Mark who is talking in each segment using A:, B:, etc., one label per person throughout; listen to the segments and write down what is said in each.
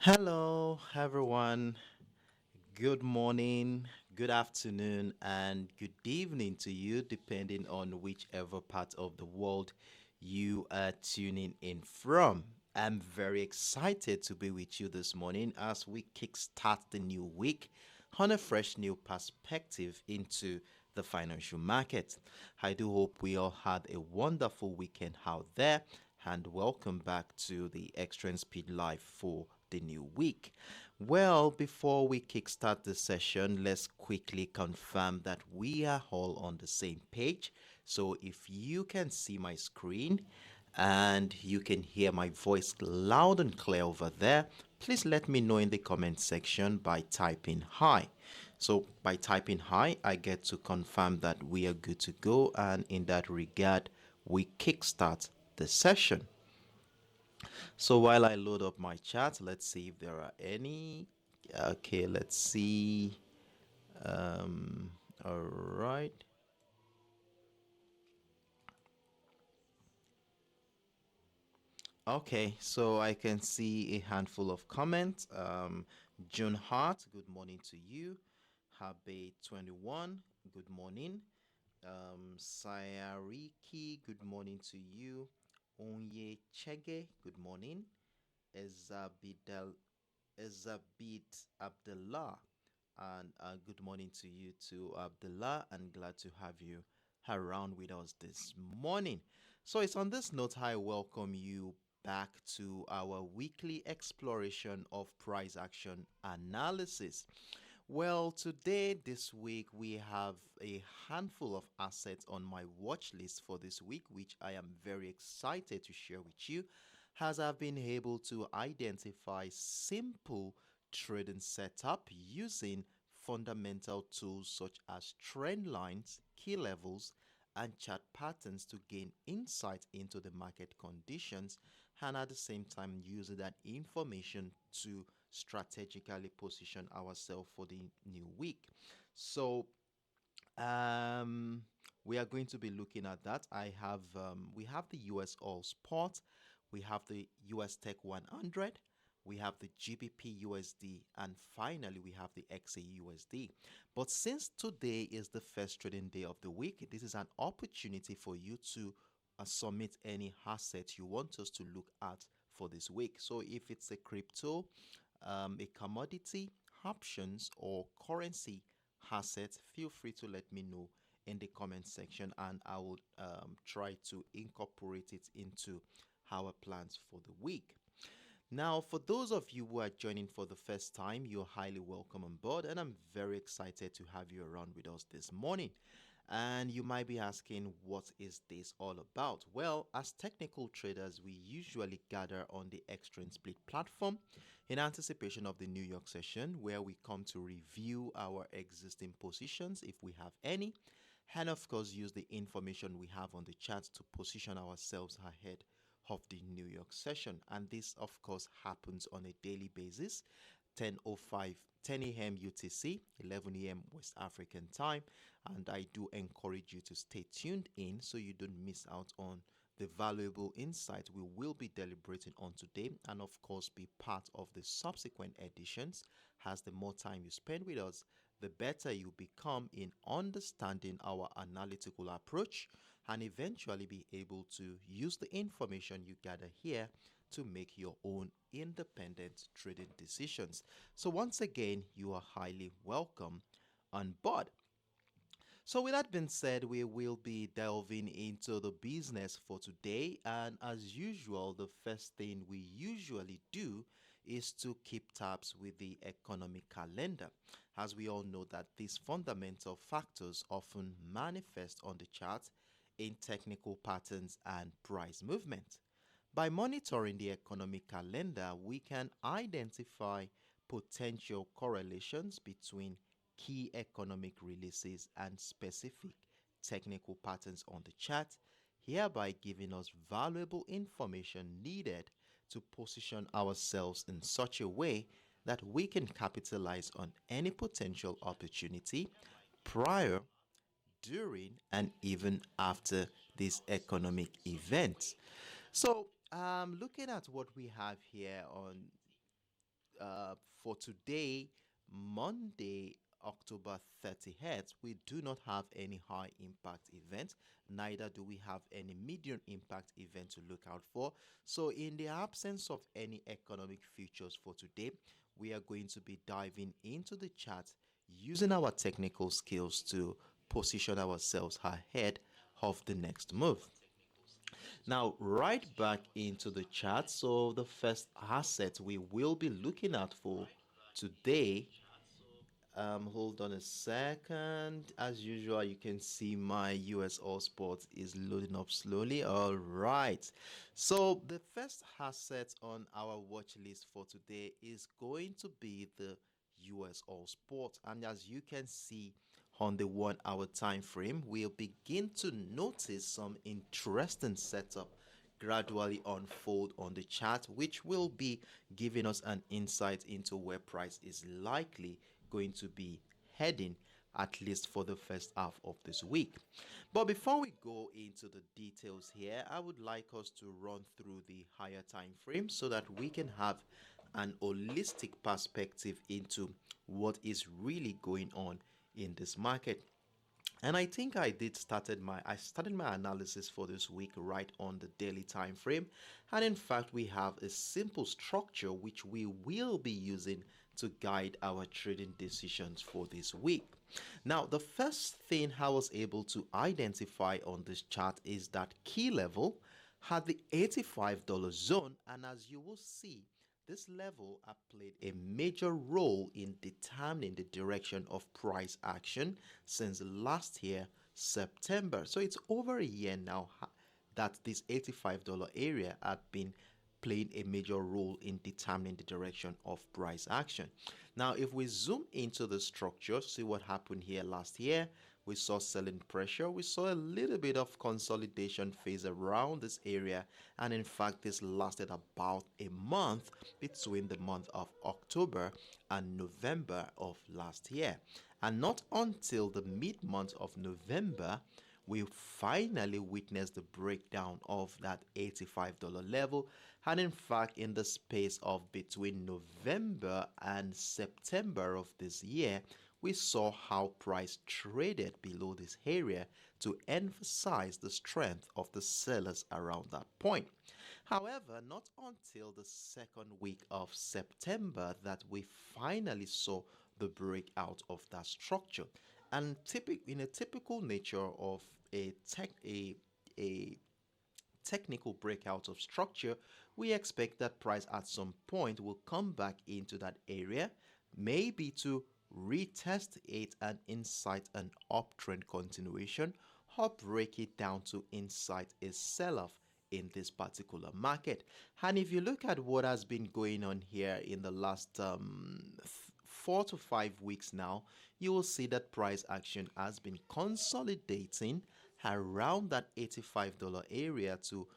A: Hello, everyone. Good morning, good afternoon, and good evening to you, depending on whichever part of the world you are tuning in from. I'm very excited to be with you this morning as we kickstart the new week on a fresh new perspective into the financial market. I do hope we all had a wonderful weekend out there, and welcome back to the Extra Speed Live for the new week. Well, before we kickstart the session, let's quickly confirm that we are all on the same page. So if you can see my screen and you can hear my voice loud and clear over there, please let me know in the comment section by typing hi. So by typing hi, I get to confirm that we are good to go, and in that regard, we kickstart the session. So while I load up my chat, let's see if there are any. Okay, let's see. Um, all right. Okay, so I can see a handful of comments. June Hart, good morning to you. Habe21, good morning. Sayariki, good morning to you. Onye Chege, good morning. Ezabidel, Ezabit Abdullah, and good morning to you too, Abdullah, and glad to have you around with us this morning. So it's on this note I welcome you back to our weekly exploration of price action analysis. Well, today, this week, we have a handful of assets on my watch list for this week, which I am very excited to share with you, as I've been able to identify simple trading setup using fundamental tools such as trend lines, key levels, and chart patterns to gain insight into the market conditions, and at the same time using that information to strategically position ourselves for the new week. So um, we are going to be looking at that. We have the US All Spot, we have the US Tech 100, we have the GBPUSD, and finally we have the XAUUSD. But since today is the first trading day of the week, this is an opportunity for you to submit any asset you want us to look at for this week. So if it's a crypto, a commodity, options, or currency asset, feel free to let me know in the comment section, and I will try to incorporate it into our plans for the week. Now, for those of you who are joining for the first time, you're highly welcome on board, and I'm very excited to have you around with us this morning. And you might be asking, what is this all about? Well, as technical traders, we usually gather on the Extra and Split platform in anticipation of the New York session, where we come to review our existing positions if we have any, and of course, use the information we have on the chart to position ourselves ahead of the New York session. And this, of course, happens on a daily basis, 10:05, 10 a.m. UTC, 11 a.m. West African time. And I do encourage you to stay tuned in so you don't miss out on the valuable insight we will be deliberating on today, and of course be part of the subsequent editions. As the more time you spend with us, the better you become in understanding our analytical approach, and eventually be able to use the information you gather here to make your own independent trading decisions. So once again, you are highly welcome on board. So, with that being said, we will be delving into the business for today. And as usual, the first thing we usually do is to keep tabs with the economic calendar, as we all know that these fundamental factors often manifest on the chart in technical patterns and price movement. By monitoring the economic calendar, we can identify potential correlations between key economic releases and specific technical patterns on the chart, hereby giving us valuable information needed to position ourselves in such a way that we can capitalize on any potential opportunity prior, during, and even after these economic events. So, looking at what we have here on for today, Monday, October 30th, we do not have any high impact event, neither do we have any medium impact event to look out for. So, in the absence of any economic futures for today, we are going to be diving into the chart using our technical skills to position ourselves ahead of the next move. Now, right back into the chart. So, the first asset we will be looking at for today, hold on a second. As usual, you can see my US All Sports is loading up slowly. All right. So, the first asset on our watch list for today is going to be the US All Sport. And as you can see on the 1 hour time frame, we'll begin to notice some interesting setup gradually unfold on the chart, which will be giving us an insight into where price is likely going to be heading, at least for the first half of this week. But before we go into the details here, I would like us to run through the higher time frame so that we can have an holistic perspective into what is really going on in this market. And I think I started my analysis for this week right on the daily time frame. And in fact, we have a simple structure which we will be using to guide our trading decisions for this week. Now, the first thing I was able to identify on this chart is that key level had the $85 zone, and as you will see, this level have played a major role in determining the direction of price action since last year, September. So it's over a year now that this $85 area had been playing a major role in determining the direction of price action. Now, if we zoom into the structure, see what happened here last year. We saw selling pressure. We saw a little bit of consolidation phase around this area. And in fact, this lasted about a month between the month of October and November of last year. And not until the mid-month of November, we finally witnessed the breakdown of that $85 level. And in fact, in the space of between November and September of this year, we saw how price traded below this area to emphasize the strength of the sellers around that point. However, not until the second week of September that we finally saw the breakout of that structure. And in a typical nature of a technical breakout of structure, we expect that price at some point will come back into that area, maybe to retest it and incite an uptrend continuation, or break it down to incite a sell-off in this particular market. And if you look at what has been going on here in the last 4 to 5 weeks now, you will see that price action has been consolidating around that $85 area to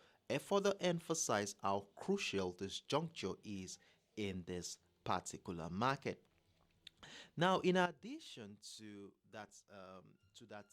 A: further emphasize how crucial this juncture is in this particular market. Now, in addition to that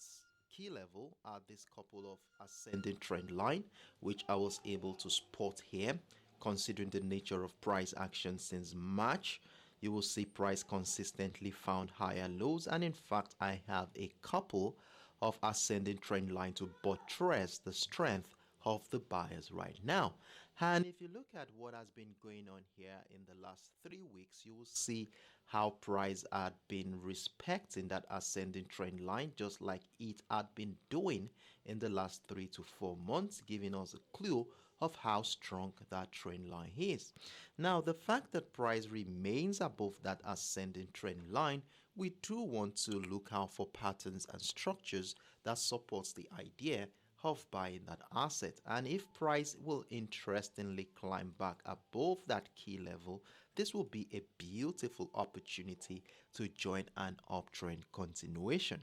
A: key level are this couple of ascending trend line, which I was able to spot here. Considering the nature of price action since March, you will see price consistently found higher lows, and in fact, I have a couple of ascending trend line to buttress the strength of the buyers right now. And if you look at what has been going on here in the last 3 weeks, you will see how price had been respecting that ascending trend line just like it had been doing in the last 3 to 4 months, giving us a clue of how strong that trend line is. Now, the fact that price remains above that ascending trend line, we do want to look out for patterns and structures that supports the idea of buying that asset. And if price will interestingly climb back above that key level, this will be a beautiful opportunity to join an uptrend continuation.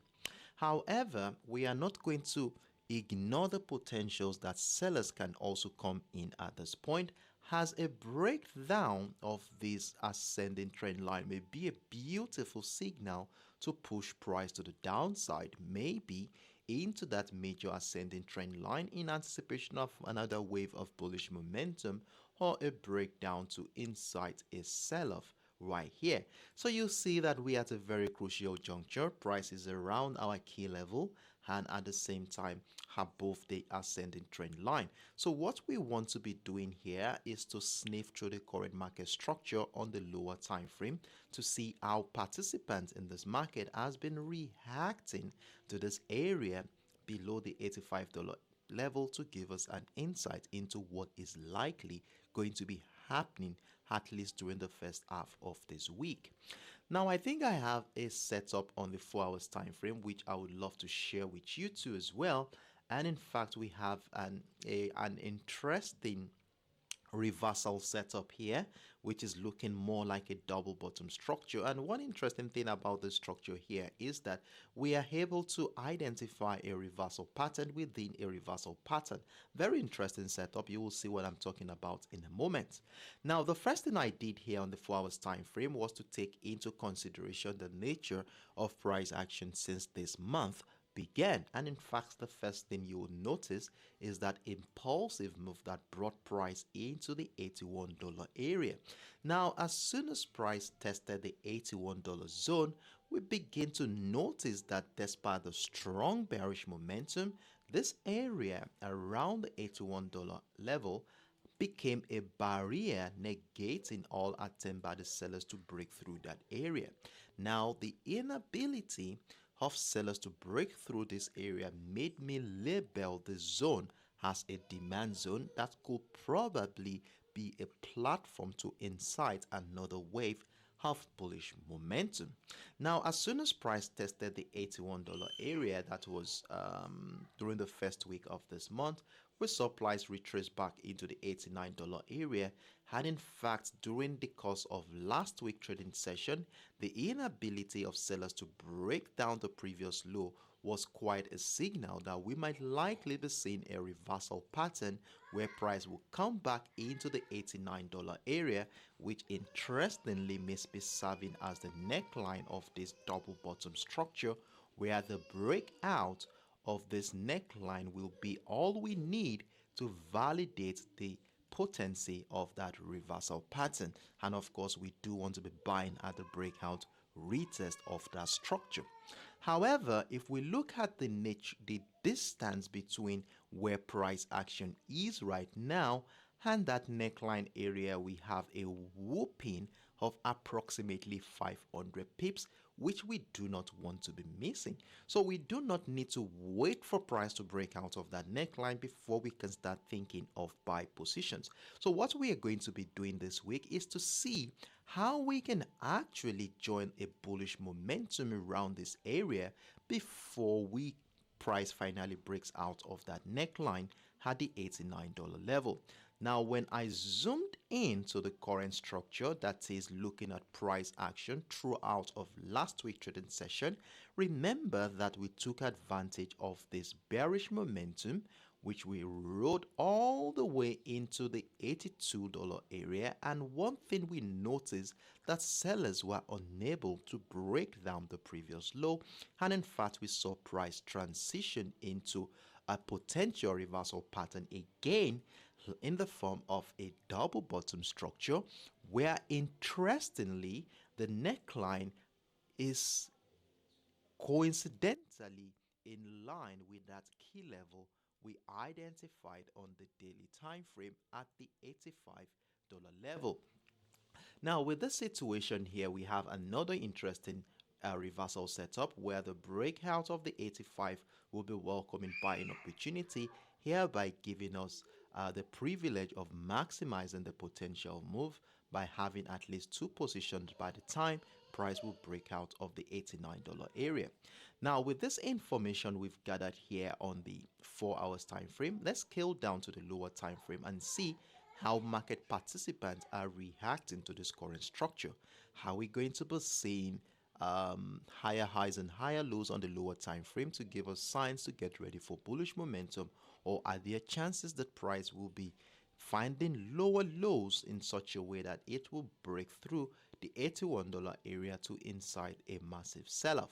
A: However, we are not going to ignore the potentials that sellers can also come in at this point, as a breakdown of this ascending trend line may be a beautiful signal to push price to the downside, maybe into that major ascending trend line in anticipation of another wave of bullish momentum or a breakdown to incite a sell-off right here. So you see that we are at a very crucial juncture. Price is around our key level and at the same time above the ascending trend line. So what we want to be doing here is to sniff through the current market structure on the lower time frame to see how participants in this market has been reacting to this area below the $85 level to give us an insight into what is likely going to be happening at least during the first half of this week. Now, I think I have a setup on the 4 hours time frame which I would love to share with you too as well. And in fact, we have an interesting reversal setup here, which is looking more like a double bottom structure. And one interesting thing about the structure here is that we are able to identify a reversal pattern within a reversal pattern. Very interesting setup. You will see what I'm talking about in a moment. Now, the first thing I did here on the 4 hours time frame was to take into consideration the nature of price action since this month began. And in fact, the first thing you will notice is that impulsive move that brought price into the $81 area. Now, as soon as price tested the $81 zone, we begin to notice that despite the strong bearish momentum, this area around the $81 level became a barrier negating all attempt by the sellers to break through that area. Now, the inability of sellers to break through this area made me label the zone as a demand zone that could probably be a platform to incite another wave of bullish momentum. Now, as soon as price tested the $81 area, that was during the first week of this month, we saw price retrace back into the $89 area. And in fact, during the course of last week trading session, the inability of sellers to break down the previous low was quite a signal that we might likely be seeing a reversal pattern where price will come back into the $89 area, which interestingly may be serving as the neckline of this double bottom structure, where the breakout of this neckline will be all we need to validate the potency of that reversal pattern. And of course, we do want to be buying at the breakout retest of that structure. However, if we look at the distance between where price action is right now and that neckline area, we have a whooping of approximately 500 pips, which we do not want to be missing. So we do not need to wait for price to break out of that neckline before we can start thinking of buy positions. So what we are going to be doing this week is to see how we can actually join a bullish momentum around this area before price finally breaks out of that neckline at the $89 level. Now, when I zoomed into the current structure, that is looking at price action throughout of last week trading session, remember that we took advantage of this bearish momentum, which we rode all the way into the $82 area. And one thing we noticed that sellers were unable to break down the previous low. And in fact, we saw price transition into a potential reversal pattern again in the form of a double bottom structure, where interestingly the neckline is coincidentally in line with that key level we identified on the daily time frame at the $85 level. Now, with this situation here, we have another interesting reversal setup where the breakout of the 85 will be welcoming buying opportunity, hereby giving us the privilege of maximizing the potential move by having at least two positions by the time price will break out of the $89 area. Now, with this information we've gathered here on the 4 hours time frame, let's scale down to the lower time frame and see how market participants are reacting to this current structure. How are we going to be seeing higher highs and higher lows on the lower time frame to give us signs to get ready for bullish momentum, or are there chances that price will be finding lower lows in such a way that it will break through the $81 area to incite a massive sell-off?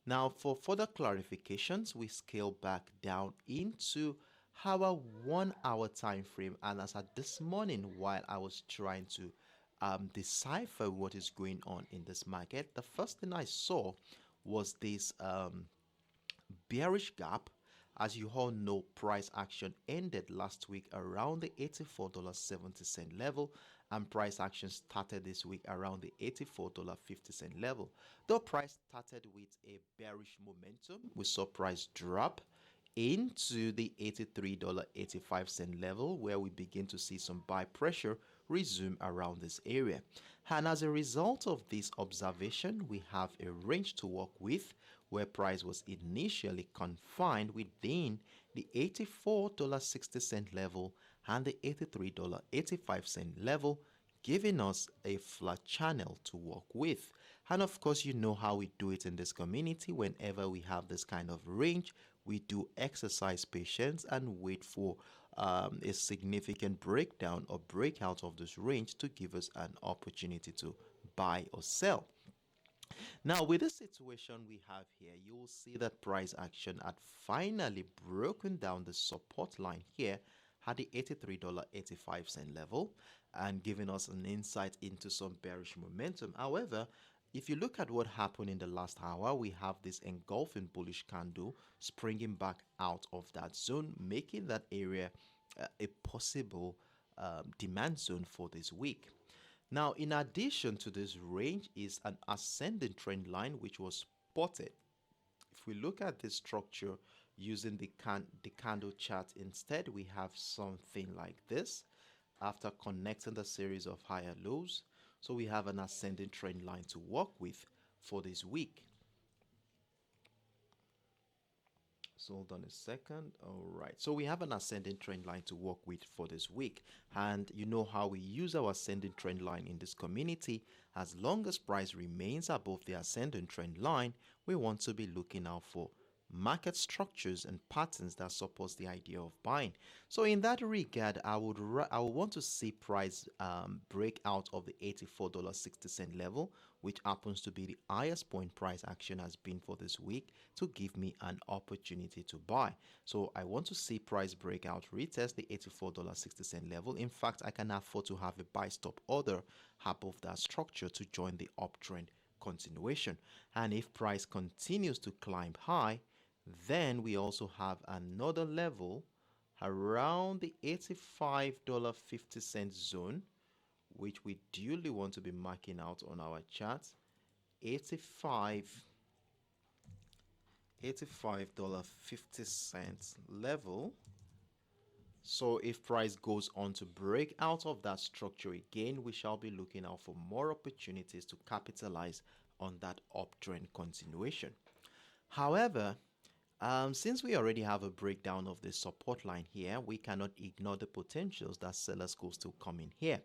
A: Now, for further clarifications, we scale back down into our 1 hour time frame, and as at this morning, while I was trying to decipher what is going on in this market, the first thing I saw was this bearish gap. As you all know, price action ended last week around the $84.70 level, and price action started this week around the $84.50 level. Though price started with a bearish momentum, we saw price drop into the $83.85 level, where we begin to see some buy pressure resume around this area. And as a result of this observation, we have a range to work with, where price was initially confined within the $84.60 level and the $83.85 level, giving us a flat channel to work with. And of course, you know how we do it in this community. Whenever we have this kind of range, we do exercise patience and wait for a significant breakdown or breakout of this range to give us an opportunity to buy or sell. Now, with the situation we have here, you will see that price action had finally broken down the support line here at the $83.85 level and giving us an insight into some bearish momentum. However, if you look at what happened in the last hour, we have this engulfing bullish candle springing back out of that zone, making that area a possible demand zone for this week. Now, in addition to this range is an ascending trend line which was spotted. If we look at this structure using the candle chart instead, we have something like this after connecting the series of higher lows. So we have an ascending trend line to work with for this week. So hold on a second. All right. So we have an ascending trend line to work with for this week. And you know how we use our ascending trend line in this community. As long as price remains above the ascending trend line, we want to be looking out for market structures and patterns that supports the idea of buying. So in that regard, I would want to see price break out of the $84.60 level, which happens to be the highest point price action has been for this week, to give me an opportunity to buy. So I want to see price breakout, retest the $84.60 level. In fact, I can afford to have a buy stop order above that structure to join the uptrend continuation. And if price continues to climb high, then we also have another level around the $85.50 zone, which we duly want to be marking out on our chart. $85.50 level. So if price goes on to break out of that structure again, we shall be looking out for more opportunities to capitalize on that uptrend continuation. However, since we already have a breakdown of the support line here, we cannot ignore the potentials that sellers could still come in here.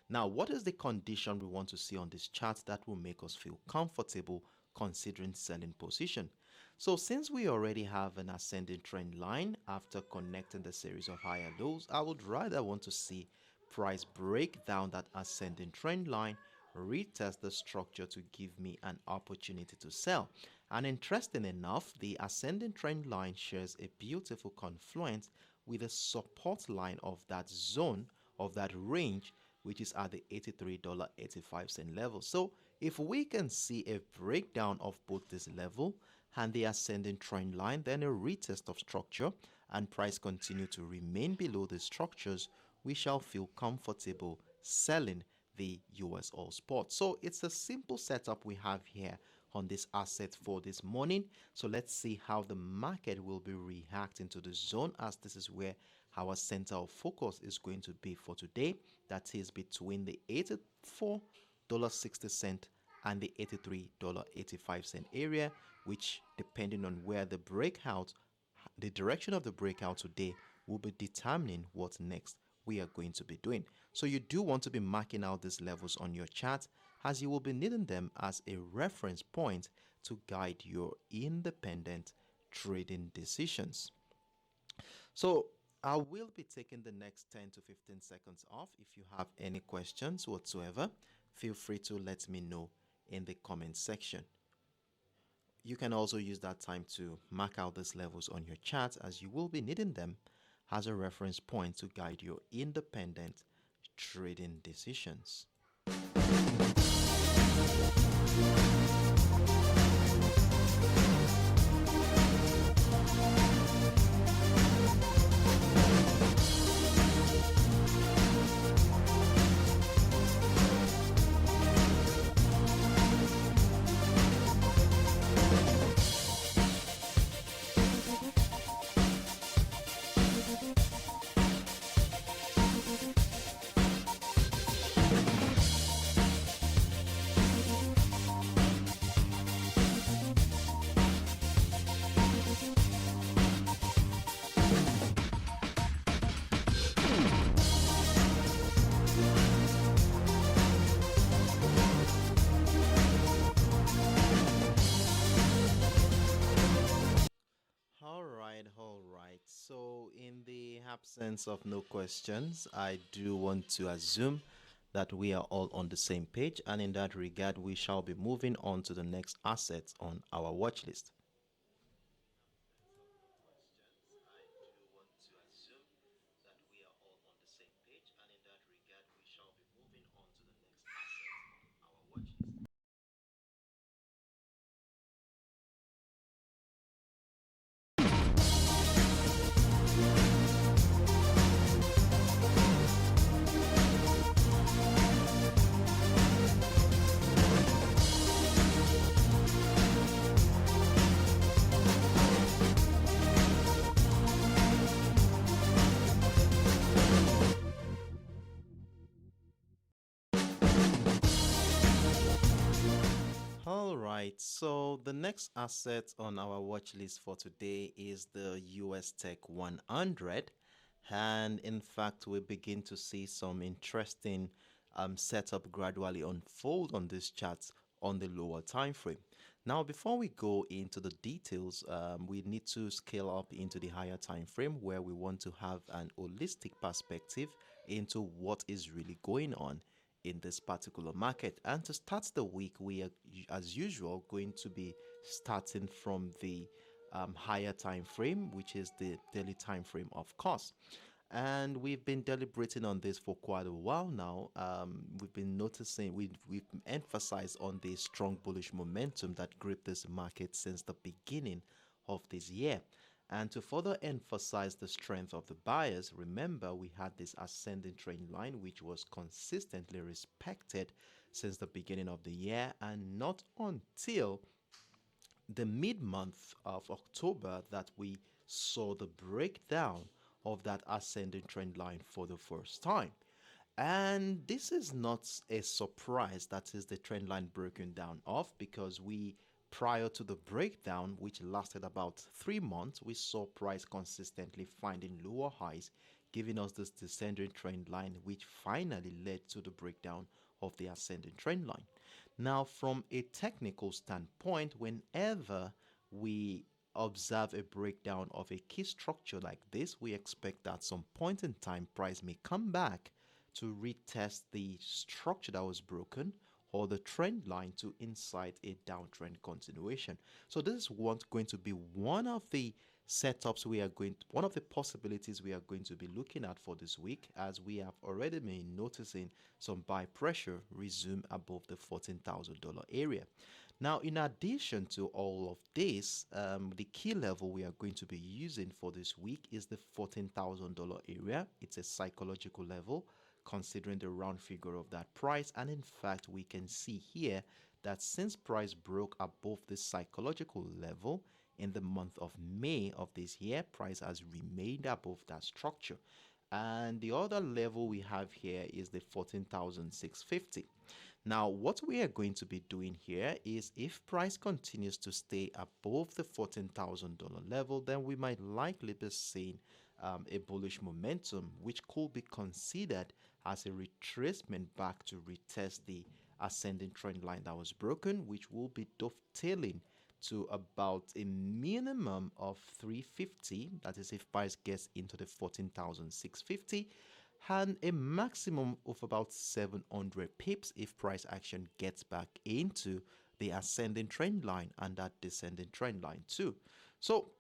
A: Now, what is the condition we want to see on this chart that will make us feel comfortable considering selling position? So since we already have an ascending trend line after connecting the series of higher lows, I would rather want to see price break down that ascending trend line, retest the structure to give me an opportunity to sell. And interesting enough, the ascending trend line shares a beautiful confluence with the support line of that zone, of that range, which is at the $83.85 level. So if we can see a breakdown of both this level and the ascending trend line, then a retest of structure, and price continue to remain below the structures, we shall feel comfortable selling the US All Spot. So it's a simple setup we have here on this asset for this morning. So let's see how the market will be reacting to the zone, as this is where our center of focus is going to be for today. That is between the $84.60 and the $83.85 area, which, depending on where the breakout, the direction of the breakout today, will be determining what next we are going to be doing. So you do want to be marking out these levels on your chart, as you will be needing them as a reference point to guide your independent trading decisions. So I will be taking the next 10 to 15 seconds off. If you have any questions whatsoever, feel free to let me know in the comment section. You can also use that time to mark out these levels on your chart, as you will be needing them as a reference point to guide your independent trading decisions. All right. So, in the absence of no questions, I do want to assume that we are all on the same page, and in that regard, we shall be moving on to the next asset on our watch list. All right, so the next asset on our watch list for today is the US Tech 100. And in fact, we begin to see some interesting setup gradually unfold on this chart on the lower time frame. Now, before we go into the details, we need to scale up into the higher time frame where we want to have an holistic perspective into what is really going on in this particular market. And to start the week, we are, as usual, going to be starting from the higher time frame, which is the daily time frame, of course. And we've been deliberating on this for quite a while now. We've been noticing, we've emphasized on the strong bullish momentum that gripped this market since the beginning of this year. And to further emphasize the strength of the buyers, remember we had this ascending trend line which was consistently respected since the beginning of the year, and not until the mid-month of October that we saw the breakdown of that ascending trend line for the first time. And this is not a surprise that is the trend line broken down off, because we, prior to the breakdown, which lasted about 3 months, we saw price consistently finding lower highs, giving us this descending trend line, which finally led to the breakdown of the ascending trend line. Now, from a technical standpoint, whenever we observe a breakdown of a key structure like this, we expect that some point in time price may come back to retest the structure that was broken or the trend line to incite a downtrend continuation. So this is what's going to be one of the setups we are going to, one of the possibilities we are going to be looking at for this week, as we have already been noticing some buy pressure resume above the $14,000 area. Now, in addition to all of this, the key level we are going to be using for this week is the $14,000 area. It's a psychological level considering the round figure of that price. And in fact, we can see here that since price broke above this psychological level in the month of May of this year, price has remained above that structure. And the other level we have here is the 14,650. Now, what we are going to be doing here is, if price continues to stay above the $14,000 level, then we might likely be seeing a bullish momentum, which could be considered as a retracement back to retest the ascending trend line that was broken, which will be dovetailing to about a minimum of 350. That is, if price gets into the 14,650, and a maximum of about 700 pips if price action gets back into the ascending trend line and that descending trend line too. So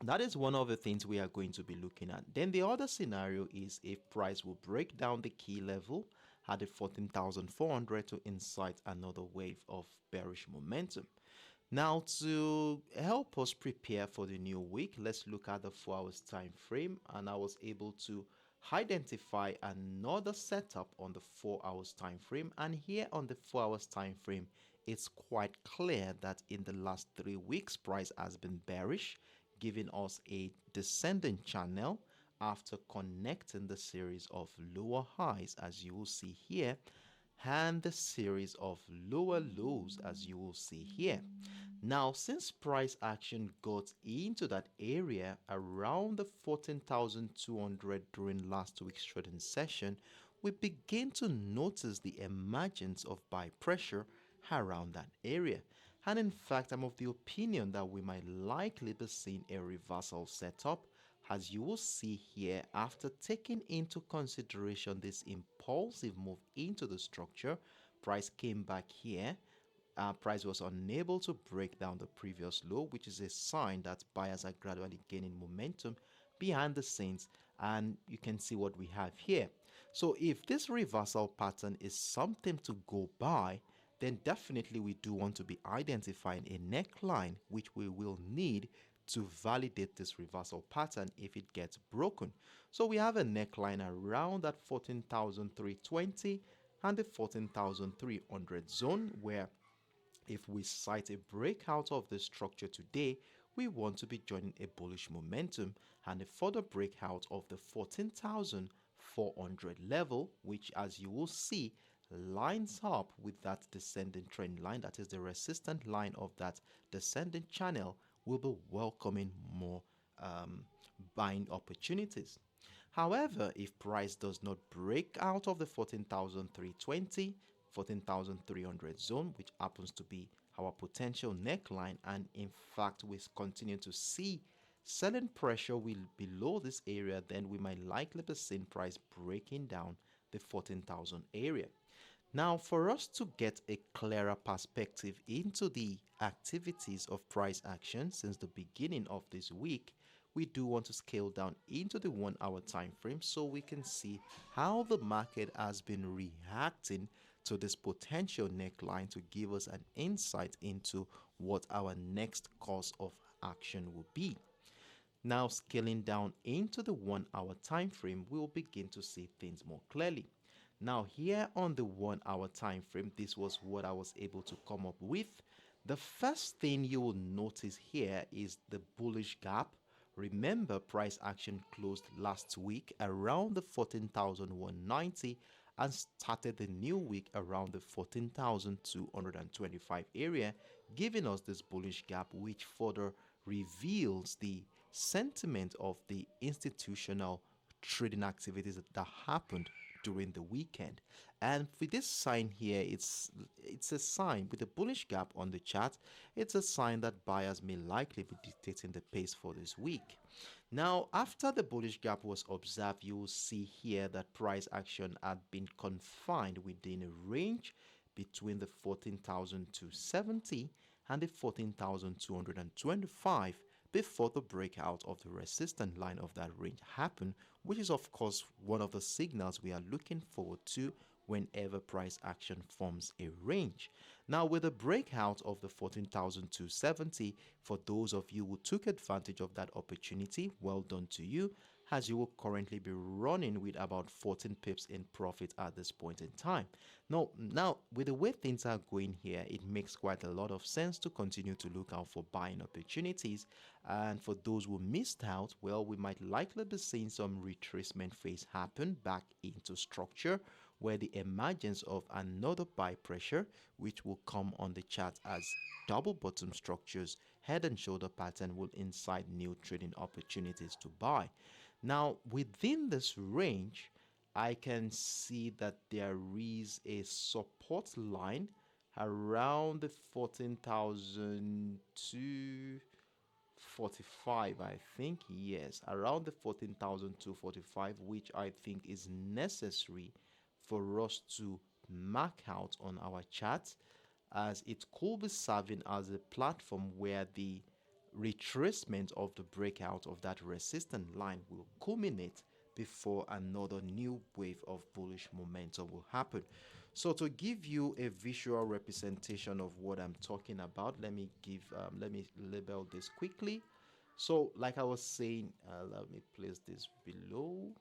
A: that is one of the things we are going to be looking at. Then the other scenario is if price will break down the key level at the 14,400 to incite another wave of bearish momentum. Now, to help us prepare for the new week, let's look at the 4 hours time frame, and I was able to identify another setup on the 4 hours time frame. And here on the 4 hours time frame, it's quite clear that in the last 3 weeks price has been bearish, giving us a descending channel after connecting the series of lower highs, as you will see here, and the series of lower lows, as you will see here. Now, since price action got into that area around the 14,200 during last week's trading session, we begin to notice the emergence of buy pressure around that area. And in fact, I'm of the opinion that we might likely be seeing a reversal setup, as you will see here, after taking into consideration this impulsive move into the structure. Price came back here. Price was unable to break down the previous low, which is a sign that buyers are gradually gaining momentum behind the scenes, and you can see what we have here. So if this reversal pattern is something to go by, then definitely we do want to be identifying a neckline which we will need to validate this reversal pattern if it gets broken. So we have a neckline around that 14,320 and the 14,300 zone, where if we cite a breakout of the structure today, we want to be joining a bullish momentum, and a further breakout of the 14,400 level, which, as you will see, lines up with that descending trend line, that is the resistant line of that descending channel, will be welcoming more buying opportunities. However, if price does not break out of the 14,320, 14,300 zone, which happens to be our potential neckline, and in fact we continue to see selling pressure will below this area, then we might likely be seeing price breaking down the 14,000 area. Now, for us to get a clearer perspective into the activities of price action since the beginning of this week, we do want to scale down into the 1 hour time frame so we can see how the market has been reacting to this potential neckline, to give us an insight into what our next course of action will be. Now, scaling down into the 1 hour time frame, we will begin to see things more clearly. Now, here on the 1 hour time frame, this was what I was able to come up with. The first thing you will notice here is the bullish gap. Remember, price action closed last week around the 14,190 and started the new week around the 14,225 area, giving us this bullish gap, which further reveals the sentiment of the institutional trading activities that happened during the weekend. And with this sign here, it's a sign with a bullish gap on the chart. It's a sign that buyers may likely be dictating the pace for this week. Now, after the bullish gap was observed, you will see here that price action had been confined within a range between the 14,270 and the 14,225 before the breakout of the resistance line of that range happened, which is of course one of the signals we are looking forward to whenever price action forms a range. Now, with the breakout of the 14,270, for those of you who took advantage of that opportunity, well done to you, as you will currently be running with about 14 pips in profit at this point in time. Now, with the way things are going here, it makes quite a lot of sense to continue to look out for buying opportunities. And for those who missed out, well, we might likely be seeing some retracement phase happen back into structure, where the emergence of another buy pressure, which will come on the chart as double bottom structures, head and shoulder pattern, will incite new trading opportunities to buy. Now, within this range, I can see that there is a support line around the 14,245, I think. Yes, around the 14,245, which I think is necessary for us to mark out on our chart, as it could be serving as a platform where the retracement of the breakout of that resistance line will culminate before another new wave of bullish momentum will happen. So to give you a visual representation of what I'm talking about, let me label this quickly. So like I was saying, let me place this below.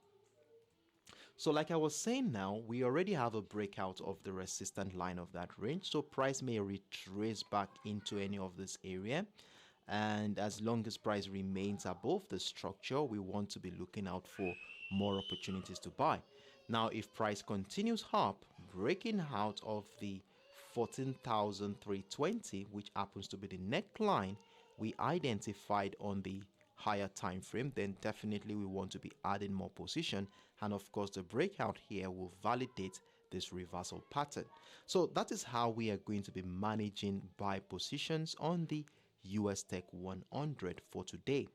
A: So like I was saying now, we already have a breakout of the resistant line of that range. So price may retrace back into any of this area. And as long as price remains above the structure, we want to be looking out for more opportunities to buy. Now, if price continues up, breaking out of the 14,320, which happens to be the neckline we identified on the higher time frame, then definitely we want to be adding more position. And of course, the breakout here will validate this reversal pattern. So that is how we are going to be managing buy positions on the USTech100 for today.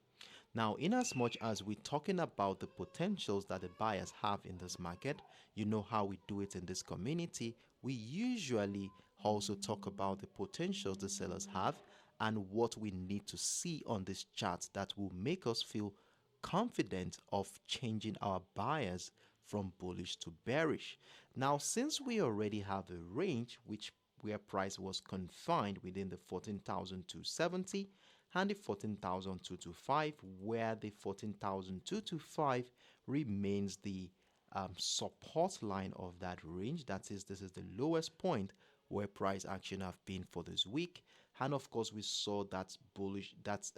A: Now, in as much as we're talking about the potentials that the buyers have in this market, you know how we do it in this community. We usually also talk about the potentials the sellers have and what we need to see on this chart that will make us feel confident of changing our buyers from bullish to bearish. Now, since we already have a range where price was confined within the 14,270 and the 14,225, where the 14,225 remains the support line of that range. That is, this is the lowest point where price action have been for this week. And of course, we saw that bullish, that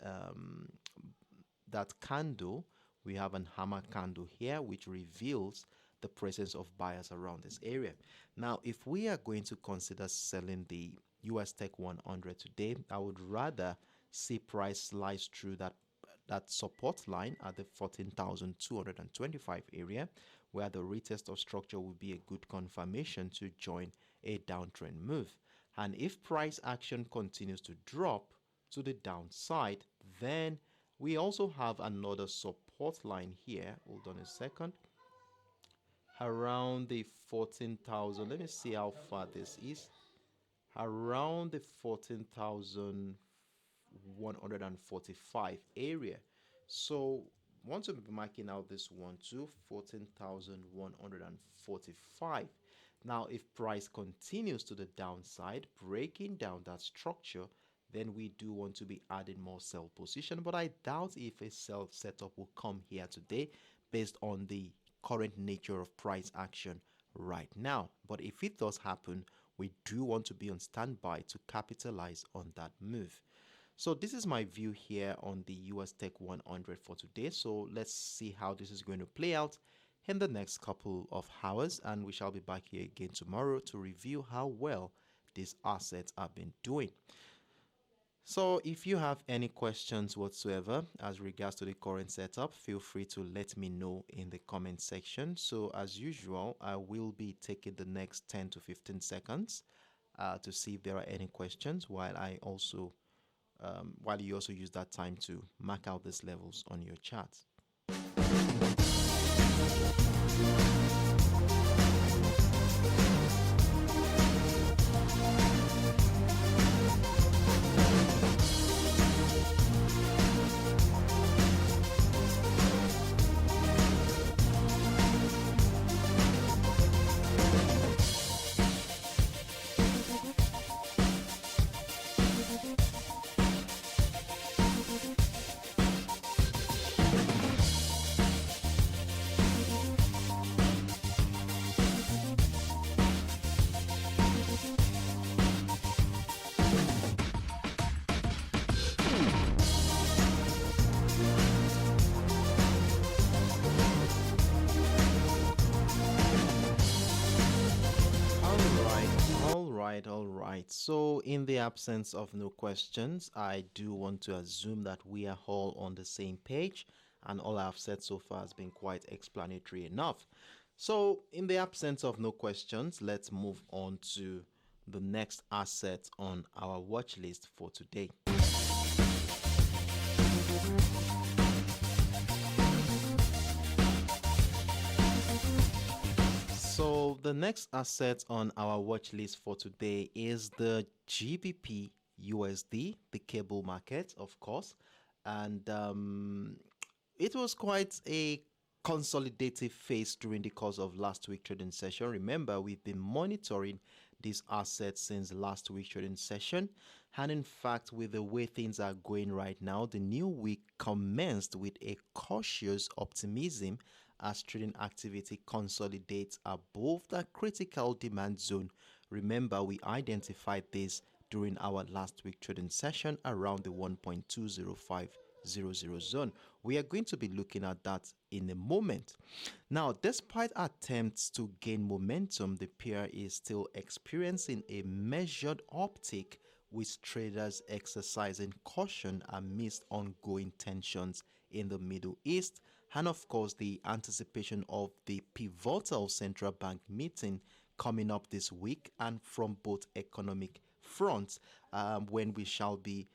A: candle. We have an hammer candle here, which reveals the presence of buyers around this area. Now, if we are going to consider selling the US Tech 100 today, I would rather see price slice through that support line at the 14,225 area, where the retest of structure will be a good confirmation to join a downtrend move. And if price action continues to drop to the downside, then we also have another support line here. Hold on a second. Around the 14,000. Let me see how far this is. Around the 14,145 area. So want to be marking out this one too, 14,145. Now, if price continues to the downside, breaking down that structure, then we do want to be adding more sell position. But I doubt if a sell setup will come here today based on the current nature of price action right now. But if it does happen, we do want to be on standby to capitalize on that move. So this is my view here on the US Tech 100 for today. So let's see how this is going to play out in the next couple of hours, and we shall be back here again tomorrow to review how well these assets have been doing. So if you have any questions whatsoever as regards to the current setup, feel free to let me know in the comment section. So as usual, I will be taking the next 10 to 15 seconds to see if there are any questions, while you also use that time to mark out these levels on your chart. All right. So in the absence of no questions, I do want to assume that we are all on the same page, and all I've said so far has been quite explanatory enough. So in the absence of no questions, let's move on to the next asset on our watch list for today. So the next asset on our watch list for today is the GBPUSD, the cable market, of course. And it was quite a consolidative phase during the course of last week trading session. Remember, we've been monitoring these assets since last week trading session, and in fact, with the way things are going right now, the new week commenced with a cautious optimism as trading activity consolidates above the critical demand zone. Remember, we identified this during our last week trading session around the 1.20500 zone. We are going to be looking at that in a moment. Now, despite attempts to gain momentum, the pair is still experiencing a measured uptick, with traders exercising caution amidst ongoing tensions in the Middle East, and of course the anticipation of the pivotal central bank meeting coming up this week, and from both economic fronts, when we shall be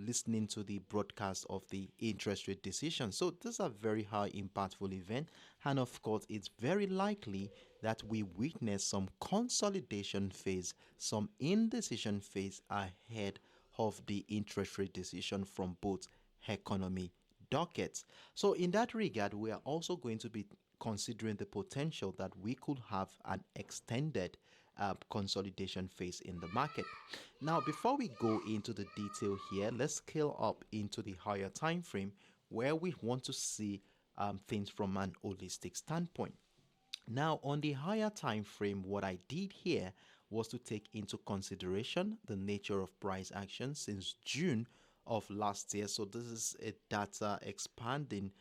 A: listening to the broadcast of the interest rate decision. So this is a very high impactful event, and of course it's very likely that we witness some consolidation phase, some indecision phase ahead of the interest rate decision from both economy dockets. So in that regard, we are also going to be considering the potential that we could have an extended consolidation phase in the market. Now, before we go into the detail here, let's scale up into the higher time frame where we want to see things from an holistic standpoint. Now, on the higher time frame, what I did here was to take into consideration the nature of price action since June of last year. So this is a data expanding,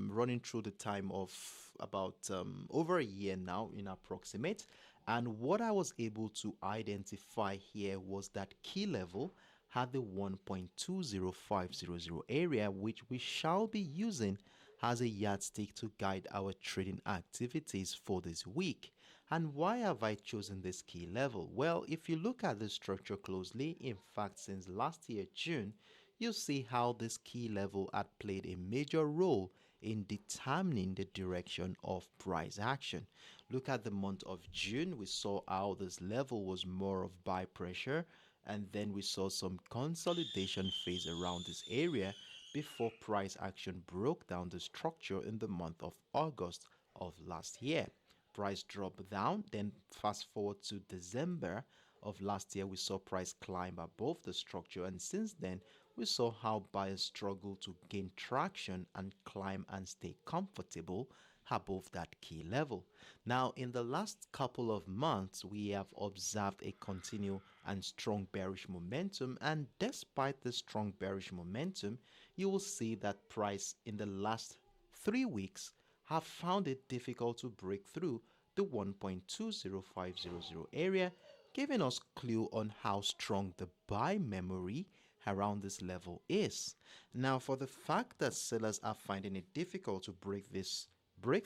A: running through the time of about over a year now in approximate. And what I was able to identify here was that key level had the 1.20500 area, which we shall be using as a yardstick to guide our trading activities for this week. And why have I chosen this key level? Well, if you look at the structure closely, in fact, since last year, June, you see how this key level had played a major role in determining the direction of price action. Look at the month of June, we saw how this level was more of buy pressure, and then we saw some consolidation phase around this area before price action broke down the structure in the month of August of last year. Price dropped down, then fast forward to December of last year, we saw price climb above the structure, and since then we saw how buyers struggle to gain traction and climb and stay comfortable above that key level. Now, in the last couple of months, we have observed a continued and strong bearish momentum, and despite the strong bearish momentum, you will see that price in the last 3 weeks have found it difficult to break through the 1.20500 area, giving us clue on how strong the buy memory around this level is. Now, for the fact that sellers are finding it difficult to break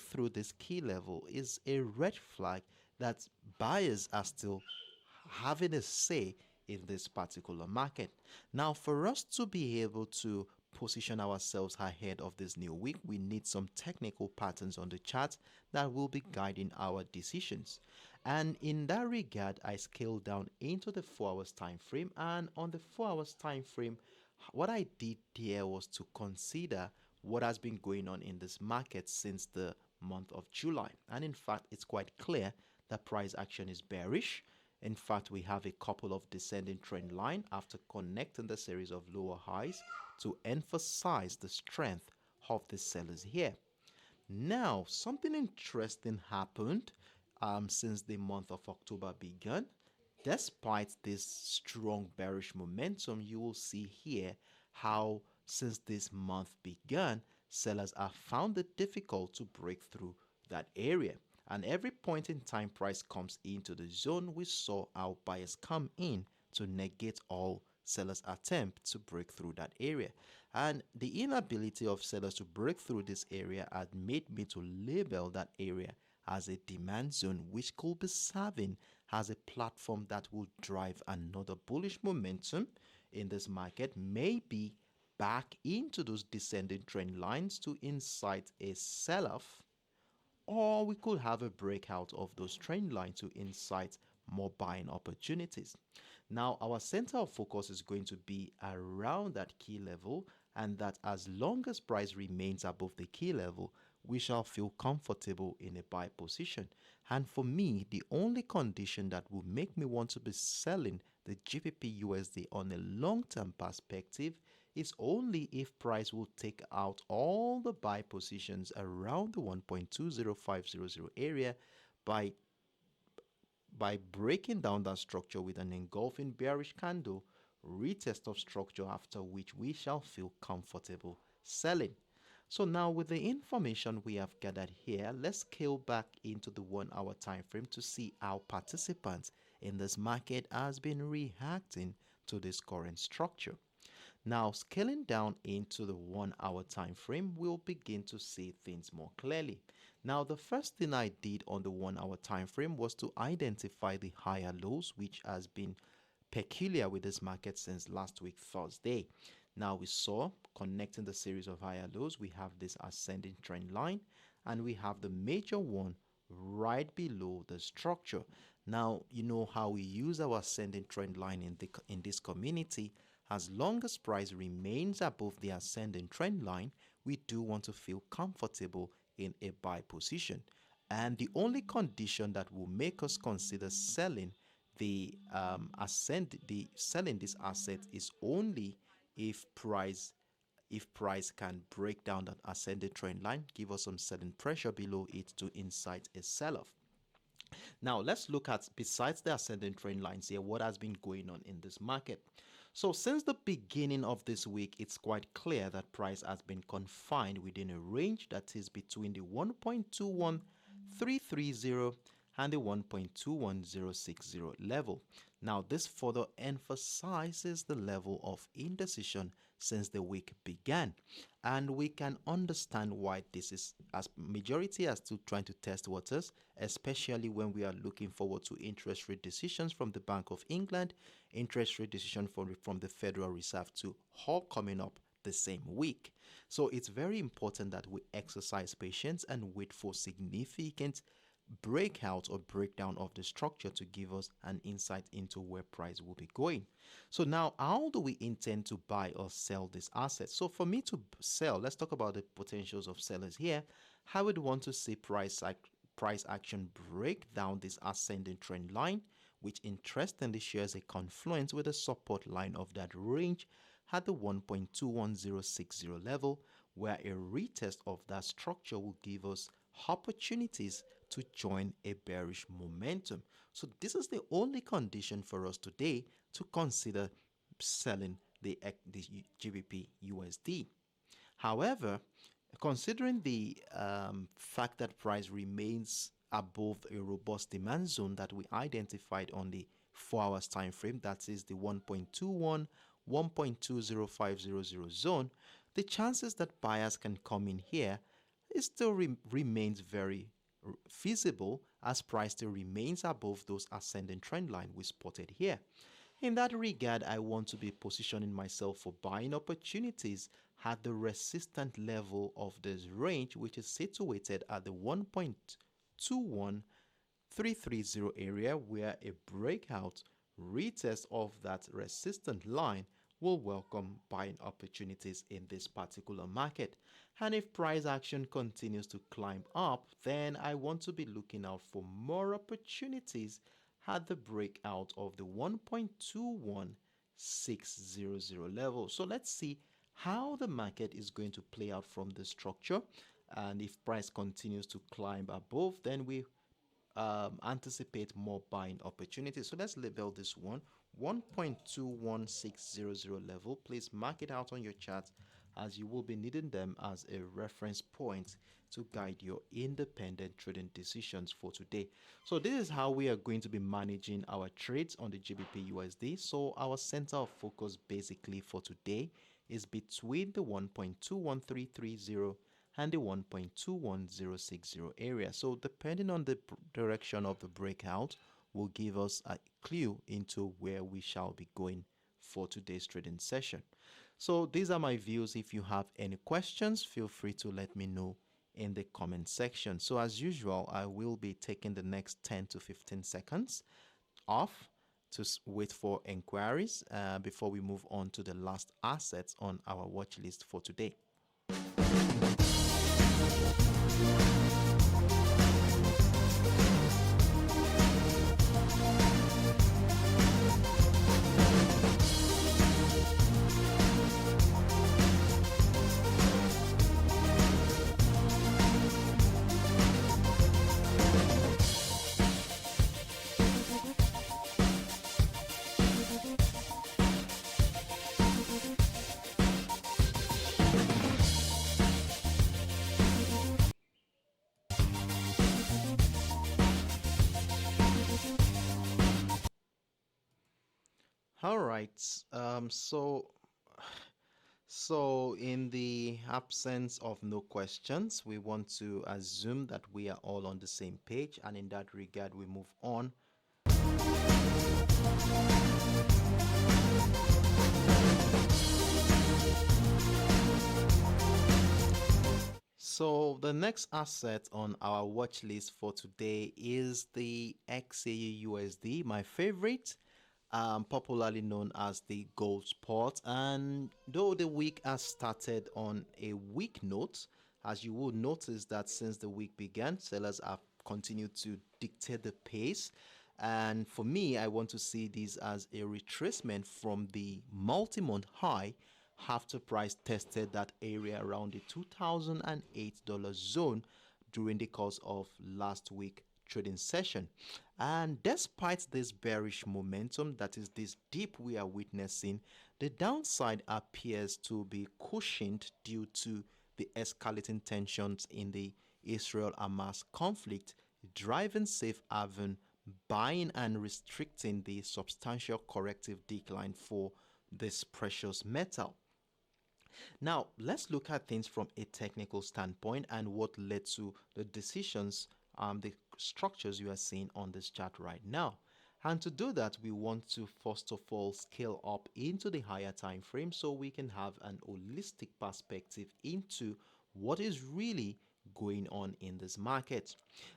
A: through this key level is a red flag that buyers are still having a say in this particular market. Now, for us to be able to position ourselves ahead of this new week, we need some technical patterns on the chart that will be guiding our decisions. And in that regard, I scaled down into the 4 hours time frame, and on the 4 hours time frame, what I did here was to consider what has been going on in this market since the month of July. And in fact, it's quite clear that price action is bearish. In fact, we have a couple of descending trend line after connecting the series of lower highs to emphasize the strength of the sellers here. Now, something interesting happened since the month of October began. Despite this strong bearish momentum, you will see here how since this month began, sellers have found it difficult to break through that area. And every point in time price comes into the zone, we saw how buyers come in to negate all sellers' attempt to break through that area. And the inability of sellers to break through this area had made me to label that area as a demand zone, which could be serving as a platform that will drive another bullish momentum in this market, maybe back into those descending trend lines to incite a sell-off, or we could have a breakout of those trend lines to incite more buying opportunities. Now, our center of focus is going to be around that key level, and that as long as price remains above the key level, we shall feel comfortable in a buy position. And for me, the only condition that will make me want to be selling the GBPUSD on a long-term perspective is only if price will take out all the buy positions around the 1.20500 area by breaking down that structure with an engulfing bearish candle, retest of structure, after which we shall feel comfortable selling. So now with the information we have gathered here, let's scale back into the 1 hour time frame to see how participants in this market has been reacting to this current structure. Now, scaling down into the 1 hour time frame, we'll begin to see things more clearly. Now, the first thing I did on the 1 hour time frame was to identify the higher lows, which has been peculiar with this market since last week, Thursday. Now, we saw connecting the series of higher lows, we have this ascending trend line, and we have the major one right below the structure. Now, you know how we use our ascending trend line in this community. As long as price remains above the ascending trend line, we do want to feel comfortable in a buy position. And the only condition that will make us consider selling selling this asset is only if price can break down that ascending trend line, give us some selling pressure below it to incite a sell-off. Now let's look at, besides the ascending trend lines here, what has been going on in this market. So since the beginning of this week, it's quite clear that price has been confined within a range that is between the 1.21330 and the 1.21060 level. Now this further emphasizes the level of indecision since the week began, and we can understand why this is, as majority are still trying to test waters, especially when we are looking forward to interest rate decisions from the Bank of England, interest rate decision from the Federal Reserve too, all coming up the same week. So it's very important that we exercise patience and wait for significant breakout or breakdown of the structure to give us an insight into where price will be going. So now, how do we intend to buy or sell this asset? So for me to sell, let's talk about the potentials of sellers here. I would want to see price action break down this ascending trend line, which interestingly shares a confluence with the support line of that range at the 1.21060 level, where a retest of that structure will give us opportunities to join a bearish momentum. So this is the only condition for us today to consider selling the GBP USD. However, considering the fact that price remains above a robust demand zone that we identified on the 4 hours time frame, that is the 1.21 1.20500 zone, the chances that buyers can come in here still remains very feasible, as price still remains above those ascending trend line we spotted here. In that regard, I want to be positioning myself for buying opportunities at the resistant level of this range, which is situated at the 1.21330 area, where a breakout retest of that resistant line will welcome buying opportunities in this particular market. And if price action continues to climb up, then I want to be looking out for more opportunities at the breakout of the 1.21600 level. So let's see how the market is going to play out from the structure. And if price continues to climb above, then we anticipate more buying opportunities. So let's label this one 1.21600 level. Please mark it out on your chart, as you will be needing them as a reference point to guide your independent trading decisions for today. So this is how we are going to be managing our trades on the GBP USD. So our center of focus basically for today is between the 1.21330 and the 1.21060 area. So depending on the direction of the breakout will give us a clue into where we shall be going for today's trading session. So these are my views. If you have any questions, feel free to let me know in the comment section. So as usual, I will be taking the next 10 to 15 seconds off to wait for inquiries before we move on to the last assets on our watch list for today. All right. So in the absence of no questions, we want to assume that we are all on the same page, and in that regard, we move on. So the next asset on our watch list for today is the XAUUSD, my favorite, popularly known as the gold spot. And though the week has started on a weak note, as you will notice that since the week began, sellers have continued to dictate the pace. And for me, I want to see this as a retracement from the multi-month high after price tested that area around the $2008 zone during the course of last week trading session. And despite this bearish momentum, that is this dip we are witnessing, the downside appears to be cushioned due to the escalating tensions in the Israel-Hamas conflict, driving safe haven buying and restricting the substantial corrective decline for this precious metal. Now, let's look at things from a technical standpoint and what led to the decisions, the structures you are seeing on this chart right now. And to do that, we want to first of all scale up into the higher time frame so we can have an holistic perspective into what is really going on in this market.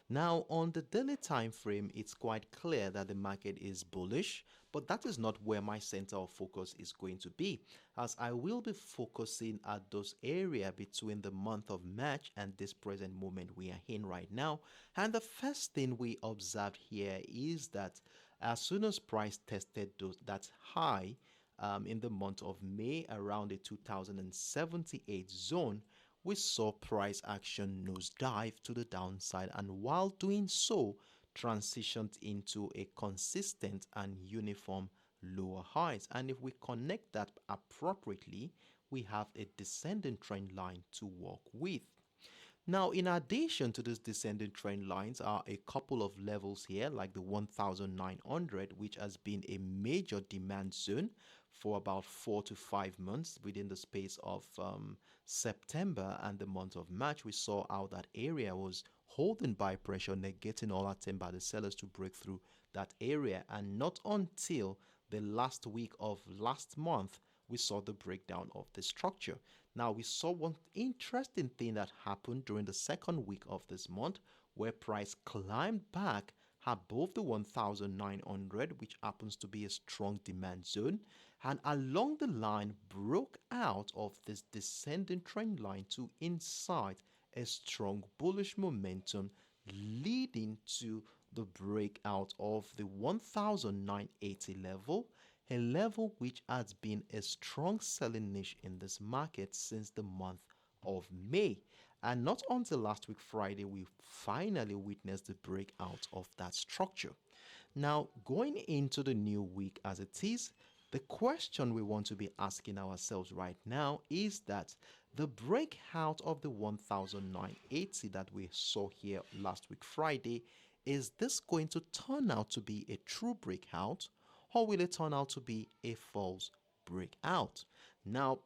A: Now, on the daily time frame, it's quite clear that the market is bullish, but that is not where my center of focus is going to be, as I will be focusing at those areas between the month of March and this present moment we are in right now. And the first thing we observed here is that as soon as price tested that high in the month of May around the 2078 zone, we saw price action nosedive to the downside, and while doing so, transitioned into a consistent and uniform lower highs. And if we connect that appropriately, we have a descending trend line to work with. Now, in addition to these descending trend lines are a couple of levels here, like the 1900, which has been a major demand zone for about 4 to 5 months within the space of September and the month of March. We saw how that area was holding buy pressure, negating all attempt by the sellers to break through that area. And not until the last week of last month, we saw the breakdown of the structure. Now, we saw one interesting thing that happened during the second week of this month, where price climbed back above the 1900, which happens to be a strong demand zone, and along the line broke out of this descending trend line to inside a strong bullish momentum, leading to the breakout of the 1980 level, a level which has been a strong selling niche in this market since the month of May. And not until last week Friday, we finally witnessed the breakout of that structure. Now, going into the new week as it is, the question we want to be asking ourselves right now is that the breakout of the 1980 that we saw here last week Friday, is this going to turn out to be a true breakout, or will it turn out to be a false breakout? Now,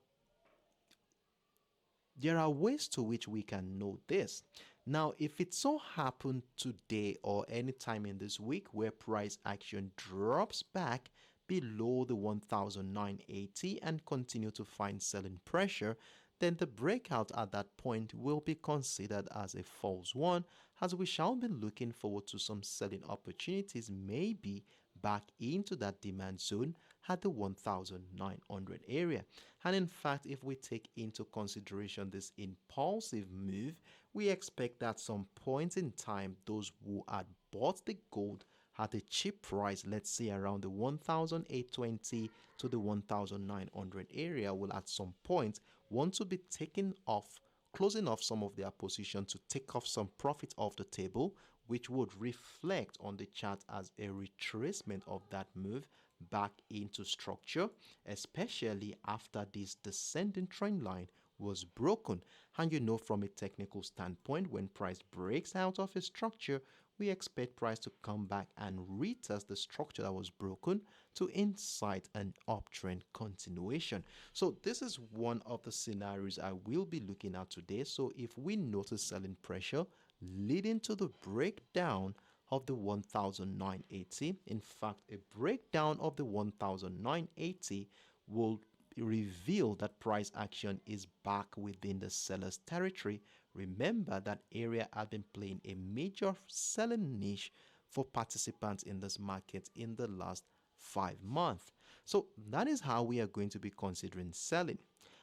A: there are ways to which we can know this. Now, if it so happened today or any time in this week where price action drops back below the 1980 and continue to find selling pressure, then the breakout at that point will be considered as a false one, as we shall be looking forward to some selling opportunities, maybe back into that demand zone at the 1900 area. And in fact, if we take into consideration this impulsive move, we expect at some point in time those who had bought the gold at a cheap price, let's say around the 1820 to the 1900 area, will at some point want to be taking off, closing off some of their position to take off some profit off the table, which would reflect on the chart as a retracement of that move back into structure, especially after this descending trend line was broken. And you know, from a technical standpoint, when price breaks out of a structure, we expect price to come back and retest the structure that was broken to incite an uptrend continuation. So this is one of the scenarios I will be looking at today. So if we notice selling pressure leading to the breakdown of the 1980, in fact a breakdown of the 1980 will reveal that price action is back within the seller's territory. Remember that area had been playing a major selling niche for participants in this market in the last 5 months. So that is how we are going to be considering selling.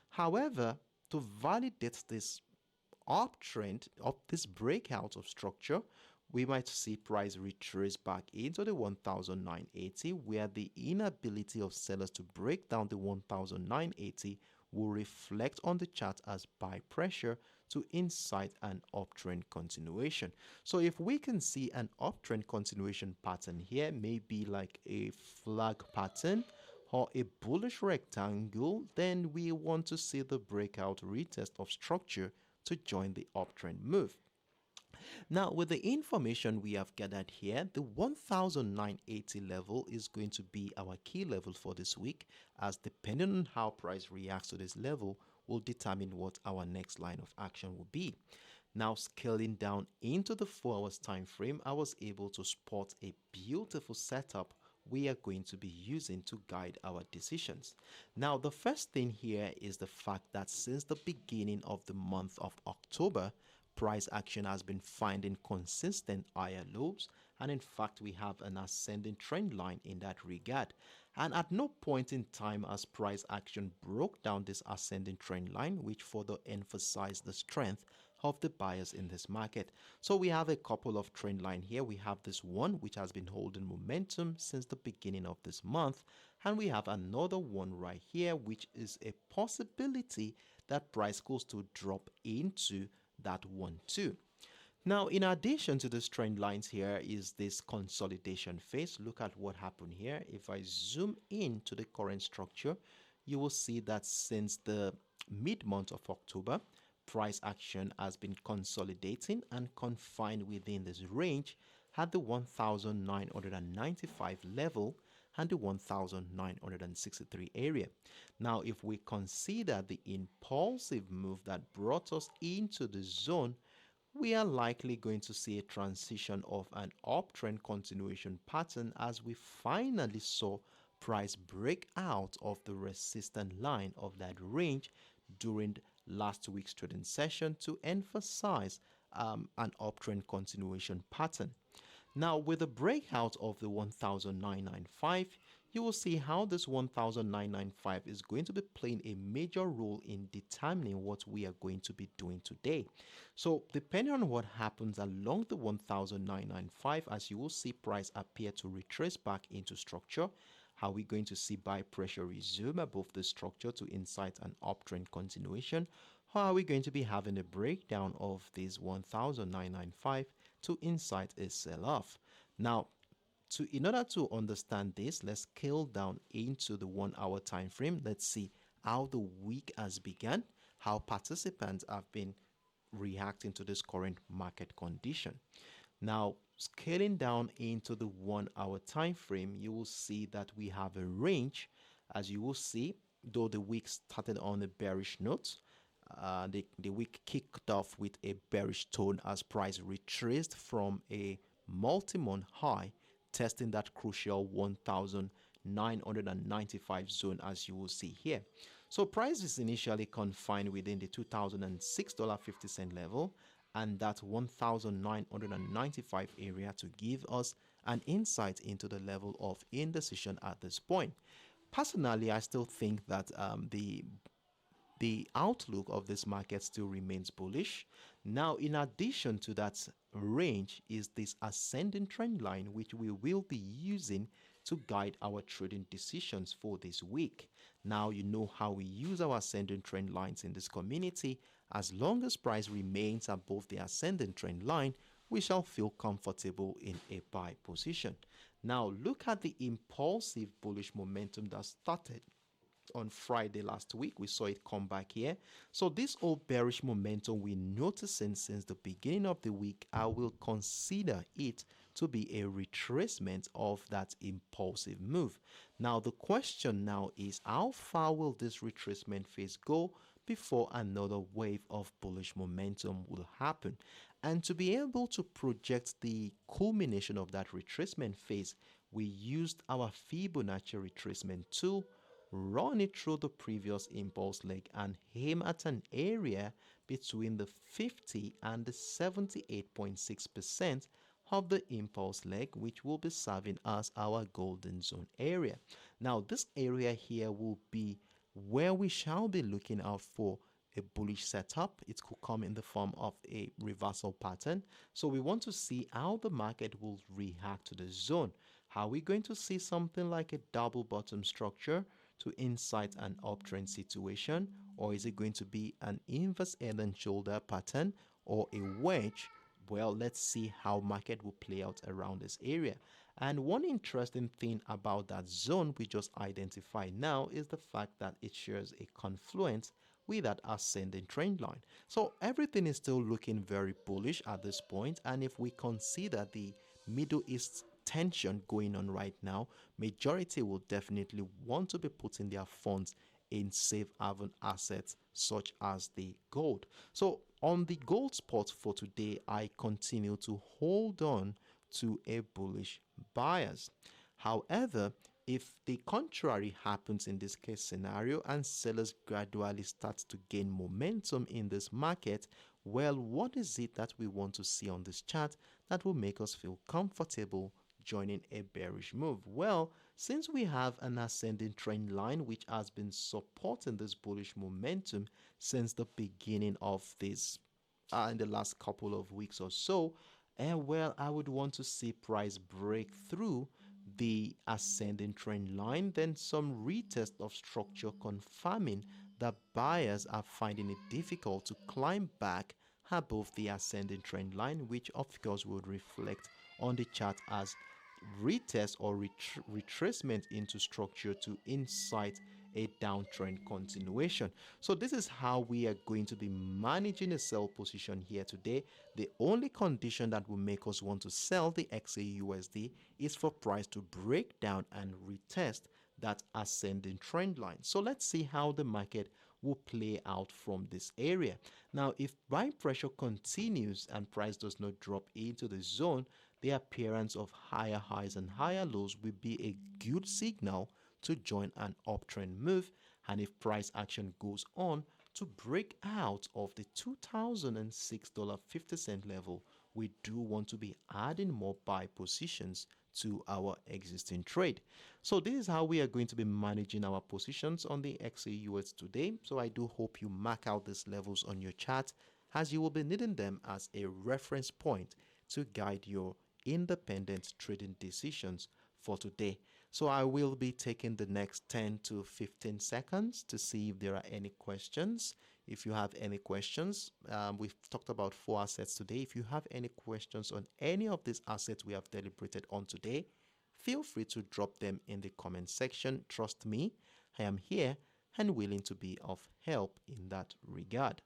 A: However, to validate this uptrend of this breakout of structure, we might see price retrace back into the 1980, where the inability of sellers to break down the 1980 will reflect on the chart as buy pressure to incite an uptrend continuation. So if we can see an uptrend continuation pattern here, maybe like a flag pattern or a bullish rectangle, then we want to see the breakout retest of structure to join the uptrend move. Now, with the information we have gathered here, the 1980 level is going to be our key level for this week, as depending on how price reacts to this level will determine what our next line of action will be. Now, scaling down into the 4 hours time frame, I was able to spot a beautiful setup we are going to be using to guide our decisions. Now, the first thing here is the fact that since the beginning of the month of October, price action has been finding consistent higher lows, and in fact we have an ascending trend line in that regard. And at no point in time has price action broke down this ascending trend line, which further emphasized the strength of the buyers in this market. So we have a couple of trend line here. We have this one which has been holding momentum since the beginning of this month, and we have another one right here which is a possibility that price goes to drop into that one too. Now, in addition to these trend lines, here is this consolidation phase. Look at what happened here. If I zoom in to the current structure, you will see that since the mid-month of October, price action has been consolidating and confined within this range at the 1995 level and the 1963 area. Now, if we consider the impulsive move that brought us into the zone, we are likely going to see a transition of an uptrend continuation pattern as we finally saw price break out of the resistance line of that range during last week's trading session to emphasize an uptrend continuation pattern. Now, with the breakout of the 1995, you will see how this 1995 is going to be playing a major role in determining what we are going to be doing today. So depending on what happens along the 1995, as you will see price appear to retrace back into structure, are we going to see buy pressure resume above the structure to incite an uptrend continuation? Or are we going to be having a breakdown of this 1995 to incite a sell-off? Now, in order to understand this, let's scale down into the 1 hour time frame. Let's see how the week has begun, how participants have been reacting to this current market condition. Now, scaling down into the 1 hour time frame, you will see that we have a range. As you will see, though the week started on a bearish note, the week kicked off with a bearish tone as price retraced from a multi-month high, testing that crucial 1995 zone, as you will see here. So price is initially confined within the $2006.50 level and that 1995 area to give us an insight into the level of indecision at this point. Personally, I still think that the outlook of this market still remains bullish. Now, in addition to that range is this ascending trend line, which we will be using to guide our trading decisions for this week. Now, you know how we use our ascending trend lines in this community. As long as price remains above the ascending trend line, we shall feel comfortable in a buy position. Now, look at the impulsive bullish momentum that started on Friday last week. We saw it come back here. So this old bearish momentum we're noticing since the beginning of the week, I will consider it to be a retracement of that impulsive move. Now the question now is, how far will this retracement phase go before another wave of bullish momentum will happen? And to be able to project the culmination of that retracement phase, we used our Fibonacci retracement tool, run it through the previous impulse leg, and aim at an area between the 50 and the 78.6% of the impulse leg, which will be serving as our golden zone area. Now this area here will be where we shall be looking out for a bullish setup. It could come in the form of a reversal pattern. So we want to see how the market will react to the zone. Are we going to see something like a double bottom structure to incite an uptrend situation, or is it going to be an inverse head and shoulder pattern or a wedge? Well, let's see how market will play out around this area. And one interesting thing about that zone we just identified now is the fact that it shares a confluence with that ascending trend line. So everything is still looking very bullish at this point. And if we consider the Middle East tension going on right now, majority will definitely want to be putting their funds in safe haven assets such as the gold. So on the gold spot for today, I continue to hold on to a bullish bias. However, if the contrary happens in this case scenario and sellers gradually start to gain momentum in this market, well, what is it that we want to see on this chart that will make us feel comfortable joining a bearish move? Well, since we have an ascending trend line which has been supporting this bullish momentum since the beginning of this in the last couple of weeks or so, well, I would want to see price break through the ascending trend line, then some retest of structure confirming that buyers are finding it difficult to climb back above the ascending trend line, which of course would reflect on the chart as retest or retracement into structure to incite a downtrend continuation. So this is how we are going to be managing a sell position here today. The only condition that will make us want to sell the XAUUSD is for price to break down and retest that ascending trend line. So let's see how the market will play out from this area. Now, if buying pressure continues and price does not drop into the zone, the appearance of higher highs and higher lows will be a good signal to join an uptrend move. And if price action goes on to break out of the $2006.50 level, we do want to be adding more buy positions to our existing trade. So this is how we are going to be managing our positions on the XAUUSD today. So I do hope you mark out these levels on your chart, as you will be needing them as a reference point to guide your independent trading decisions for today. So I will be taking the next 10 to 15 seconds to see if there are any questions. If you have any questions, we've talked about 4 assets today. If you have any questions on any of these assets we have deliberated on today, feel free to drop them in the comment section. Trust me, I am here and willing to be of help in that regard.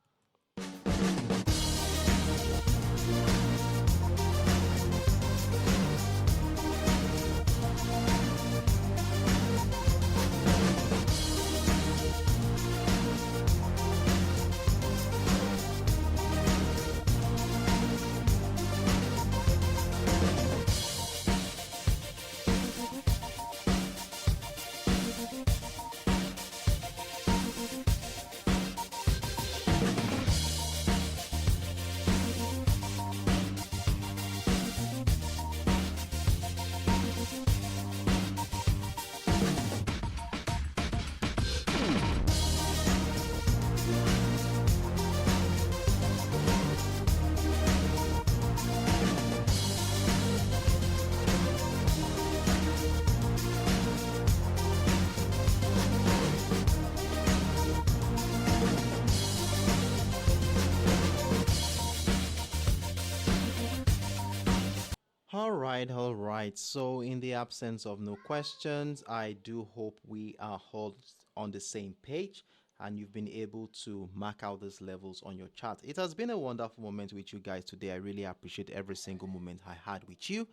A: all right. So, in the absence of no questions, I do hope we are all on the same page and you've been able to mark out these levels on your chart. It has been a wonderful moment with you guys today. I really appreciate every single moment I had with you.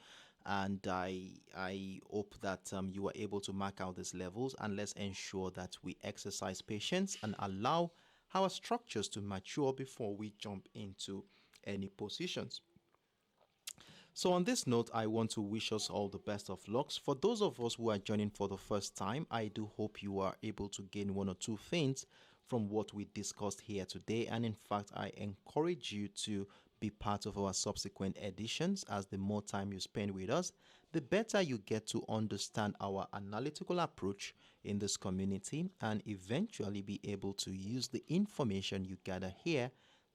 A: And I hope that you are able to mark out these levels, and let's ensure that we exercise patience and allow our structures to mature before we jump into any positions. So on this note, I want to wish us all the best of lucks. For those of us who are joining for the first time, I do hope you are able to gain one or two things from what we discussed here today. And in fact, I encourage you to be part of our subsequent editions, as the more time you spend with us, the better you get to understand our analytical approach in this community and eventually be able to use the information you gather here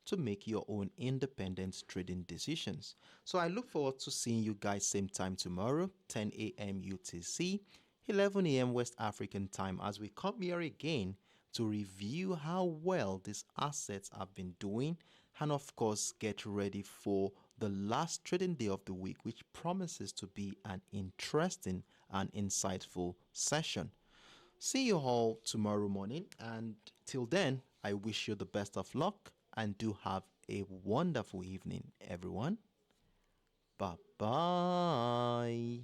A: to make your own independent trading decisions. So I look forward to seeing you guys same time tomorrow, 10 a.m. UTC, 11 a.m. West African time, as we come here again to review how well these assets have been doing, and of course get ready for the last trading day of the week, which promises to be an interesting and insightful session. See you all tomorrow morning, and till then, I wish you the best of luck and do have a wonderful evening, everyone. Bye bye.